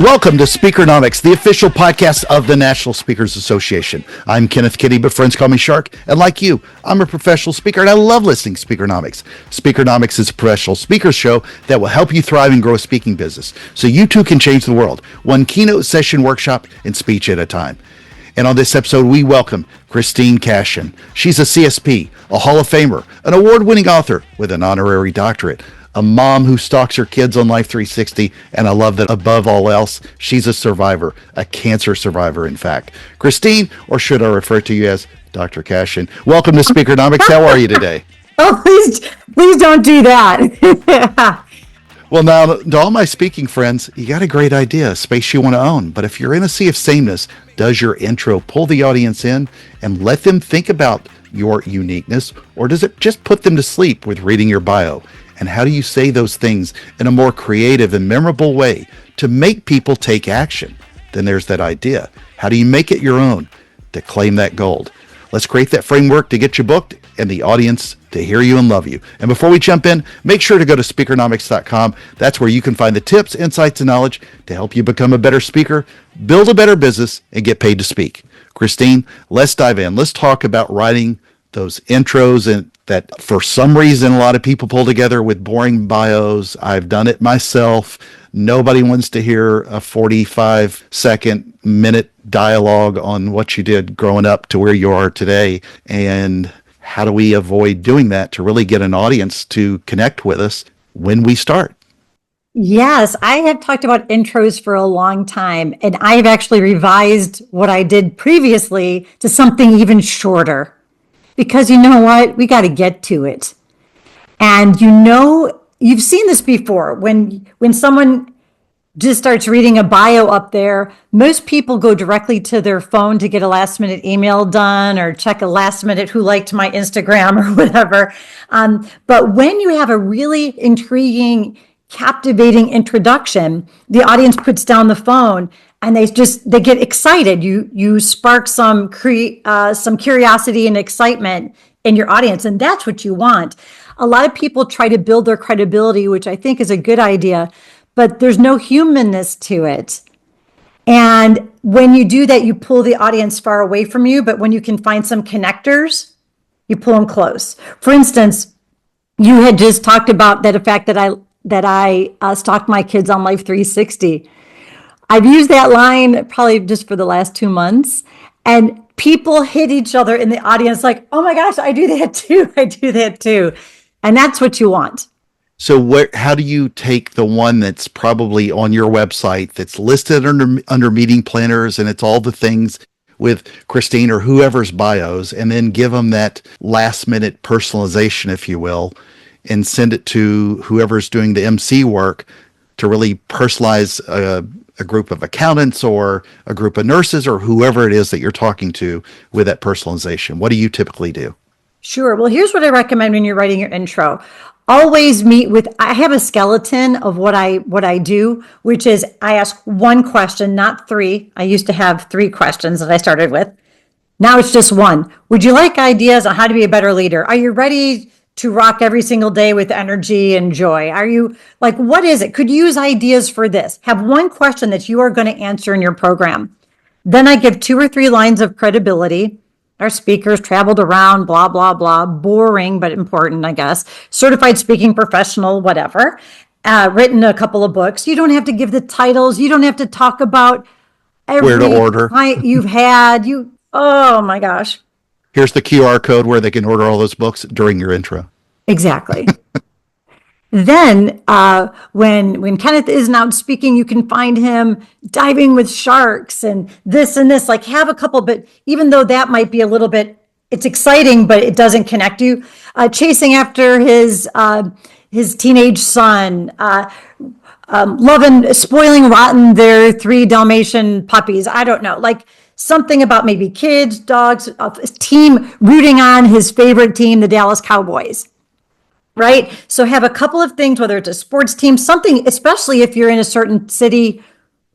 Welcome to Speakernomics, the official podcast of the National Speakers Association. I'm Kenneth, Kinney, but friends call me Shark. And like you, I'm a professional speaker and I love listening to Speakernomics. Speakernomics is a professional speakers show that will help you thrive and grow a speaking business so you too can change the world, one keynote session, workshop, and speech at a time. And on this episode, we welcome Christine Cashen. She's a CSP, a Hall of Famer, an award-winning author with an honorary doctorate, a mom who stalks her kids on Life 360, and I love that above all else, she's a survivor, a cancer survivor, in fact. Christine, or should I refer to you as Dr. Cashen, welcome to Speakernomics. How are you today? Oh, please don't do that. Well, now, to all my speaking friends, you got a great idea, a space you want to own. But if you're in a sea of sameness, does your intro pull the audience in and let them think about your uniqueness, or does it just put them to sleep with reading your bio? And how do you say those things in a more creative and memorable way to make people take action? Then there's that idea. How do you make it your own to claim that gold? Let's create that framework to get you booked and the audience to hear you and love you. And before we jump in, make sure to go to speakernomics.com. That's where you can find the tips, insights, and knowledge to help you become a better speaker, build a better business, and get paid to speak. Christine, let's dive in. Let's talk about writing those intros and that for some reason a lot of people pull together with boring bios. I've done it myself. Nobody wants to hear a 45-second minute dialogue on what you did growing up to where you are today. And how do we avoid doing that to really get an audience to connect with us when we start? Yes, I have talked about intros for a long time, and I've actually revised what I did previously to something even shorter. Because you know what? We got to get to it. And you've seen this before. When someone just starts reading a bio up there, most people go directly to their phone to get a last minute email done or check a last minute who liked my Instagram or whatever. But when you have a really intriguing, captivating introduction, the audience puts down the phone and they get excited. You spark some curiosity and excitement in your audience, and that's what you want. A lot of people try to build their credibility, which I think is a good idea, but there's no humanness to it. And when you do that, you pull the audience far away from you, but when you can find some connectors, you pull them close. For instance, you had just talked about the fact that I stalked my kids on Life 360. I've used that line probably just for the last 2 months, and people hit each other in the audience like, oh my gosh, I do that too. I do that too. And that's what you want. So how do you take the one that's probably on your website that's listed under meeting planners and it's all the things with Christine or whoever's bios, and then give them that last minute personalization, if you will, and send it to whoever's doing the MC work to really personalize a group of accountants or a group of nurses or whoever it is that you're talking to with that personalization? What do you typically do? Sure. Well, here's what I recommend when you're writing your intro. Always I have a skeleton of what I do, which is I ask one question, not three. I used to have 3 questions that I started with. Now it's just one. Would you like ideas on how to be a better leader? Are you ready to rock every single day with energy and joy? Are you what is it? Could you use ideas for this? Have one question that you are going to answer in your program. Then I give 2 or 3 lines of credibility. Our speakers traveled around, blah, blah, blah, boring, but important, I guess. Certified speaking professional, whatever. Written a couple of books. You don't have to give the titles. You don't have to talk about every where to order client you've had. Oh my gosh. Here's the QR code where they can order all those books during your intro. Exactly. Then when Kenneth isn't out speaking, you can find him diving with sharks and this, have a couple, but even though that might be a little bit, it's exciting, but it doesn't connect you. Chasing after his teenage son, spoiling rotten their 3 Dalmatian puppies. I don't know, something about maybe kids, dogs, a team rooting on his favorite team, the Dallas Cowboys. Right? So have a couple of things, whether it's a sports team, something, especially if you're in a certain city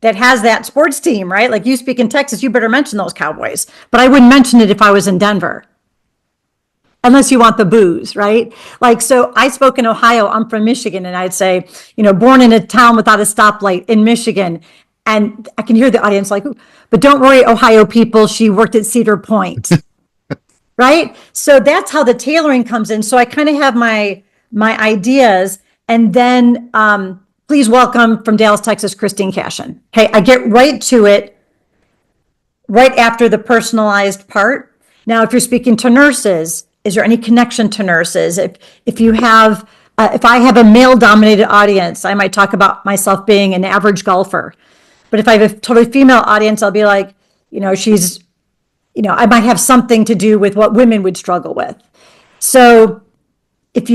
that has that sports team, right? Like you speak in Texas, you better mention those Cowboys. But I wouldn't mention it if I was in Denver. Unless you want the booze, right? So I spoke in Ohio, I'm from Michigan, and I'd say, born in a town without a stoplight in Michigan. And I can hear the audience like, "Ooh, but don't worry, Ohio people, she worked at Cedar Point." Right? So that's how the tailoring comes in. So I kind of have my ideas, and then please welcome from Dallas, Texas, Christine Cashen. Okay, I get right to it right after the personalized part. Now, if you're speaking to nurses, is there any connection to nurses? If you have, if I have a male-dominated audience, I might talk about myself being an average golfer. But if I have a totally female audience, I'll be like, she's, I might have something to do with what women would struggle with. So if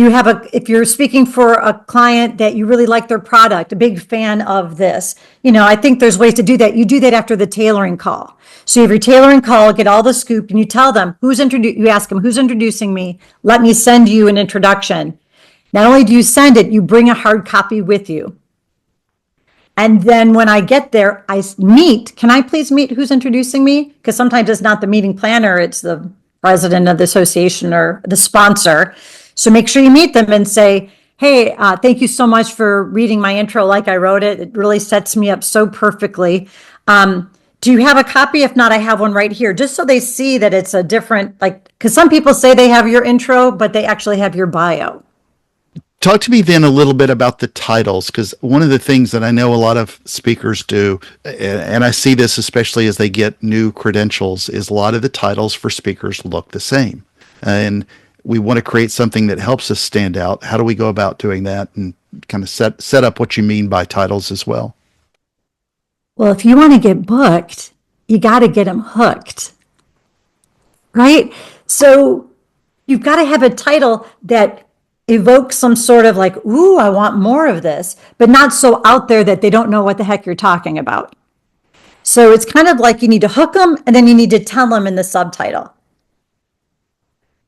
you're speaking for a client that you really like their product, a big fan of this, I think there's ways to do that. You do that after the tailoring call. So you have your tailoring call, get all the scoop, and you tell them you ask them, who's introducing me? Let me send you an introduction. Not only do you send it, you bring a hard copy with you. And then when I get there, can I please meet who's introducing me? Because sometimes it's not the meeting planner, it's the president of the association or the sponsor. So make sure you meet them and say, hey, thank you so much for reading my intro like I wrote it. It really sets me up so perfectly. Do you have a copy? If not, I have one right here, just so they see that it's a different, because some people say they have your intro, but they actually have your bio. Talk to me then a little bit about the titles, because one of the things that I know a lot of speakers do, and I see this especially as they get new credentials, is a lot of the titles for speakers look the same. And we want to create something that helps us stand out. How do we go about doing that, and kind of set up what you mean by titles as well? Well, if you want to get booked, you got to get them hooked, right? So you've got to have a title that evoke some sort of like, ooh, I want more of this, but not so out there that they don't know what the heck you're talking about. So it's kind of like you need to hook them, and then you need to tell them in the subtitle.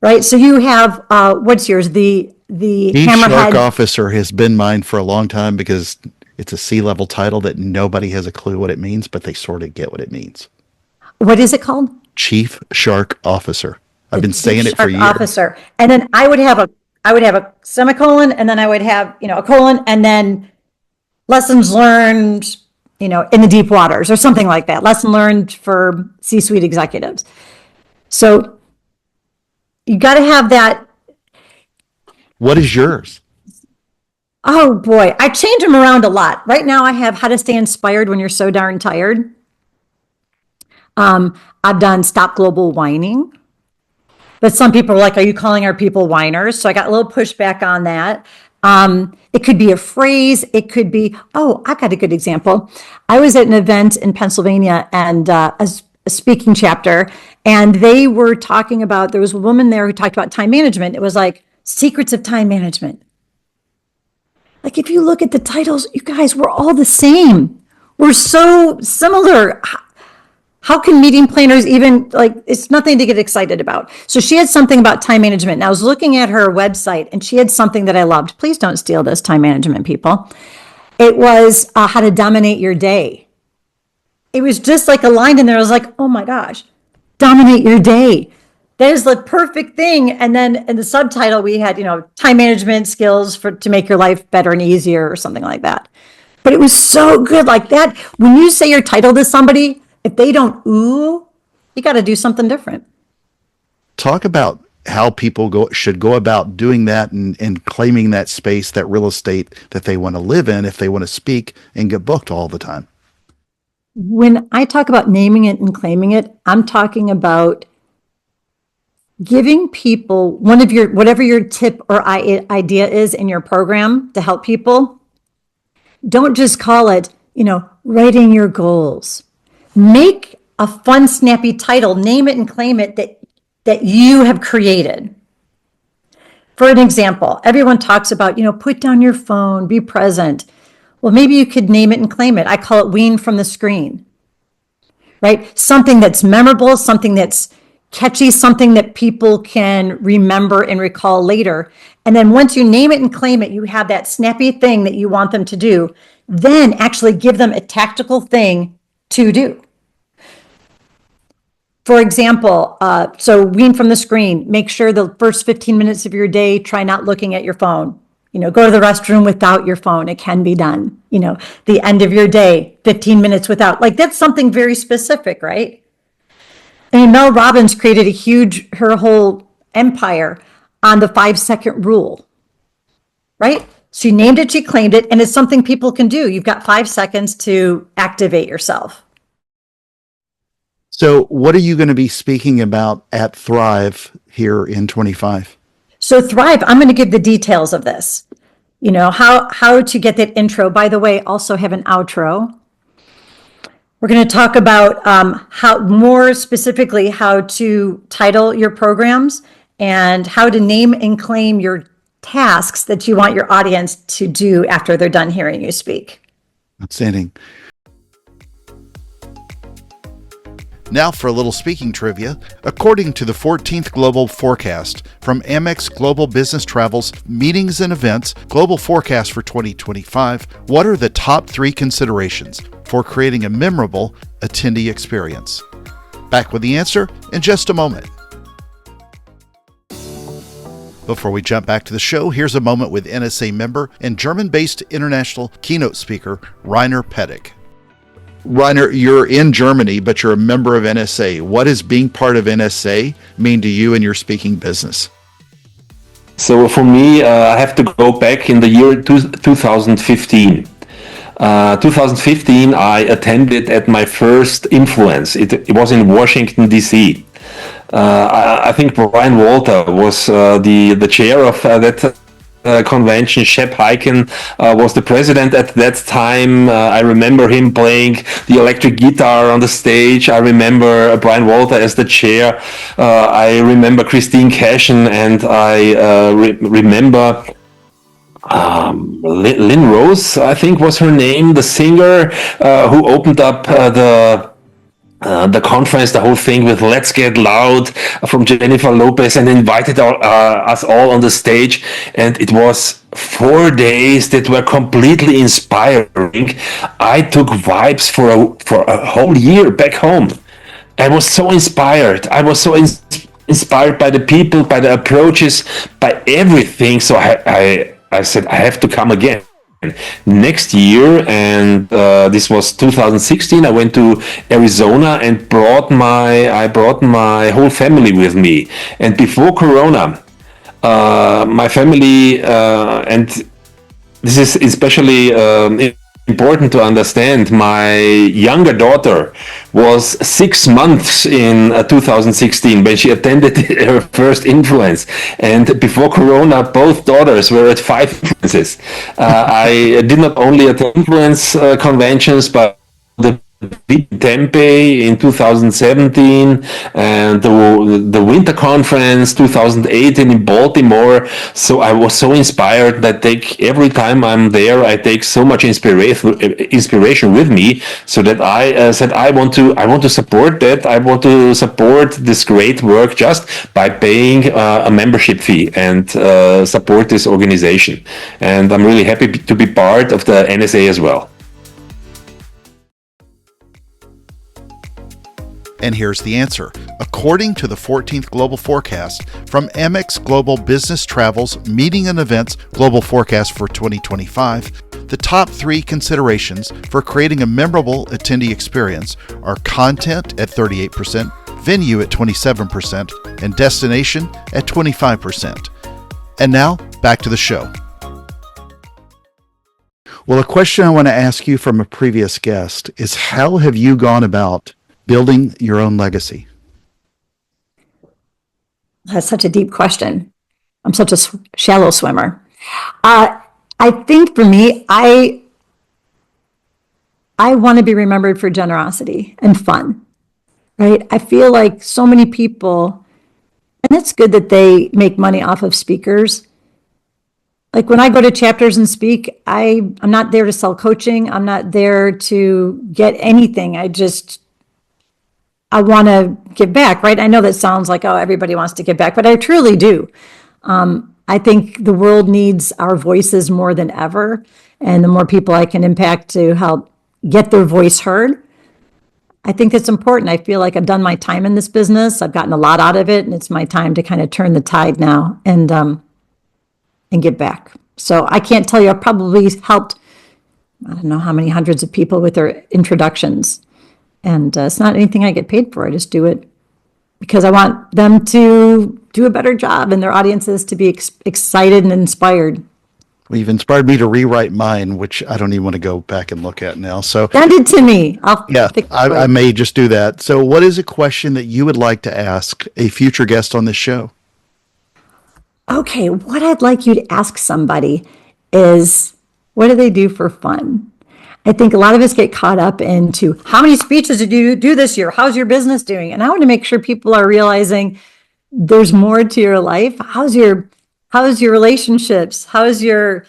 Right? So you have, what's yours? The Chief Hammerhead Shark Officer has been mine for a long time, because it's a C-level title that nobody has a clue what it means, but they sort of get what it means. What is it called? Chief Shark Officer. I've been saying it for years. Officer. And then I would have a semicolon, and then I would have, a colon, and then lessons learned, in the deep waters or something like that. Lesson learned for C-suite executives. So you got to have that. What is yours? Oh boy, I change them around a lot. Right now I have how to stay inspired when you're so darn tired. I've done stop global whining. But some people are like, are you calling our people whiners? So I got a little pushback on that. It could be a phrase. It could be, I've got a good example. I was at an event in Pennsylvania, and a speaking chapter, and they were talking about, there was a woman there who talked about time management. It was like secrets of time management. Like, if you look at the titles, you guys, we're all the same. We're so similar. How can meeting planners even, it's nothing to get excited about. So she had something about time management. And I was looking at her website, and she had something that I loved. Please don't steal this, time management people. It was how to dominate your day. It was just like a line in there. I was like, oh my gosh, dominate your day. That is the perfect thing. And then in the subtitle, we had, time management skills to make your life better and easier, or something like that. But it was so good like that. When you say your title to somebody, if they don't ooh, you got to do something different. Talk about how people should go about doing that and claiming that space, that real estate that they want to live in, if they want to speak and get booked all the time. When I talk about naming it and claiming it, I'm talking about giving people whatever your tip or idea is in your program to help people. Don't just call it, writing your goals. Make a fun, snappy title, name it and claim it that you have created. For an example, everyone talks about, put down your phone, be present. Well, maybe you could name it and claim it. I call it wean from the screen, right? Something that's memorable, something that's catchy, something that people can remember and recall later. And then once you name it and claim it, you have that snappy thing that you want them to do. Then actually give them a tactical thing to do. For example, so wean from the screen, make sure the first 15 minutes of your day, try not looking at your phone. Go to the restroom without your phone. It can be done. the end of your day, 15 minutes without, like, that's something very specific, right? I mean, Mel Robbins created her whole empire on the 5-second rule, right? She named it, she claimed it, and it's something people can do. You've got 5 seconds to activate yourself. So what are you going to be speaking about at Thrive here in 25? So Thrive, I'm going to give the details of this. How to get that intro. By the way, also have an outro. We're going to talk about how more specifically how to title your programs and how to name and claim your tasks that you want your audience to do after they're done hearing you speak. Outstanding. Now for a little speaking trivia. According to the 14th Global Forecast from Amex Global Business Travel's Meetings and Events Global Forecast for 2025, what are the top 3 considerations for creating a memorable attendee experience? Back with the answer in just a moment. Before we jump back to the show, here's a moment with NSA member and German-based international keynote speaker Rainer Pettig. Rainer, you're in Germany, but you're a member of NSA. What does being part of NSA mean to you and your speaking business? So for me, I have to go back in the year 2015. 2015, I attended at my first Influence. It was in Washington, D.C. I think Brian Walter was the chair of that convention. Shep Hyken was the president at that time. I remember him playing the electric guitar on the stage. I remember Brian Walter as the chair. I remember Christine Cashen, and I remember Lynn Rose, I think was her name, the singer who opened up the conference, the whole thing with "Let's Get Loud" from Jennifer Lopez, and invited us all on the stage. And it was 4 days that were completely inspiring. I took vibes for a whole year back home. I was so inspired. I was so inspired by the people, by the approaches, by everything. So I said, I have to come again next year, and this was 2016. I went to Arizona and brought my whole family with me. And before Corona, my family, and this is especially important to understand, my younger daughter was 6 months in 2016 when she attended her first Influence. And before Corona, both daughters were at 5 Influences. I did not only attend Influence conventions, but the Tempe in 2017 and the Winter Conference 2018 in Baltimore. So I was so inspired that every time I'm there, I take so much inspiration with me, so that I said I want to support that. I want to support this great work just by paying a membership fee and support this organization. And I'm really happy to be part of the NSA as well. And here's the answer. According to the 14th Global Forecast from Amex Global Business Travel's Meeting and Events Global Forecast for 2025, the top 3 considerations for creating a memorable attendee experience are content at 38%, venue at 27%, and destination at 25%. And now, back to the show. Well, a question I want to ask you from a previous guest is, how have you gone about building your own legacy? That's such a deep question. I'm such a shallow swimmer. I think for me, I want to be remembered for generosity and fun, right? I feel like so many people, and it's good that they make money off of speakers. Like when I go to chapters and speak, I'm not there to sell coaching. I'm not there to get anything. I want to give back, right? I know that sounds like, oh, everybody wants to give back, but I truly do. I think the world needs our voices more than ever. And the more people I can impact to help get their voice heard, I think it's important. I feel like I've done my time in this business. I've gotten a lot out of it, and it's my time to kind of turn the tide now and give back. So I can't tell you, I've probably helped I don't know how many hundreds of people with their introductions. And it's not anything I get paid for. I just do it because I want them to do a better job and their audiences to be excited and inspired. Well, you've inspired me to rewrite mine, which I don't even want to go back and look at now. So Send it to me. I may just do that. So what is a question that you would like to ask a future guest on this show? Okay, what I'd like you to ask somebody is, what do they do for fun? I think a lot of us get caught up into how many speeches did you do this year? How's your business doing? And I want to make sure people are realizing there's more to your life. How's your relationships? How's your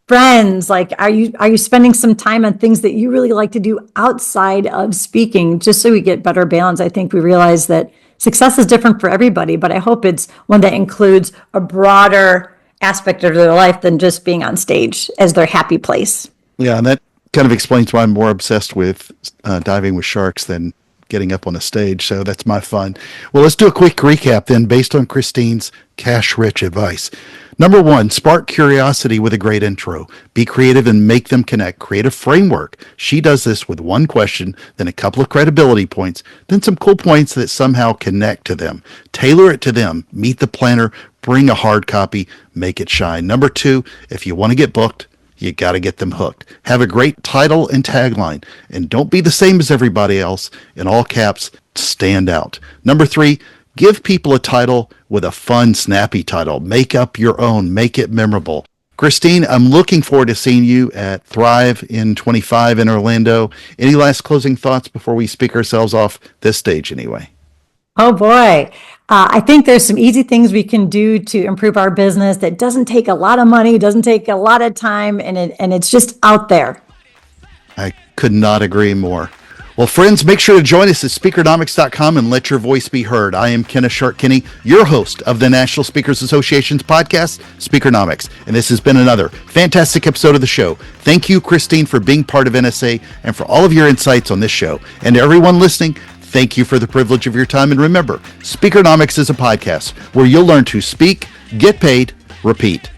friends? Like, are you spending some time on things that you really like to do outside of speaking, just so we get better balance? I think we realize that success is different for everybody, but I hope it's one that includes a broader aspect of their life than just being on stage as their happy place. Yeah, and that kind of explains why I'm more obsessed with diving with sharks than getting up on a stage. So that's my fun. Well, let's do a quick recap then based on Christine's cash-rich advice. Number one, spark curiosity with a great intro. Be creative and make them connect. Create a framework. She does this with one question, then a couple of credibility points, then some cool points that somehow connect to them. Tailor it to them. Meet the planner. Bring a hard copy. Make it shine. Number two, if you want to get booked, you got to get them hooked. Have a great title and tagline. And don't be the same as everybody else. In all caps, stand out. Number three, give people a title with a fun, snappy title. Make up your own. Make it memorable. Christine, I'm looking forward to seeing you at Thrive in 25 in Orlando. Any last closing thoughts before we speak ourselves off this stage anyway? Oh boy. I think there's some easy things we can do to improve our business that doesn't take a lot of money, doesn't take a lot of time, and it's just out there. I could not agree more. Well, friends, make sure to join us at Speakernomics.com and let your voice be heard. I am Kenneth Kinney, your host of the National Speakers Association's podcast, Speakernomics, and this has been another fantastic episode of the show. Thank you, Christine, for being part of NSA and for all of your insights on this show. And to everyone listening, thank you for the privilege of your time. And remember, Speakernomics is a podcast where you'll learn to speak, get paid, repeat.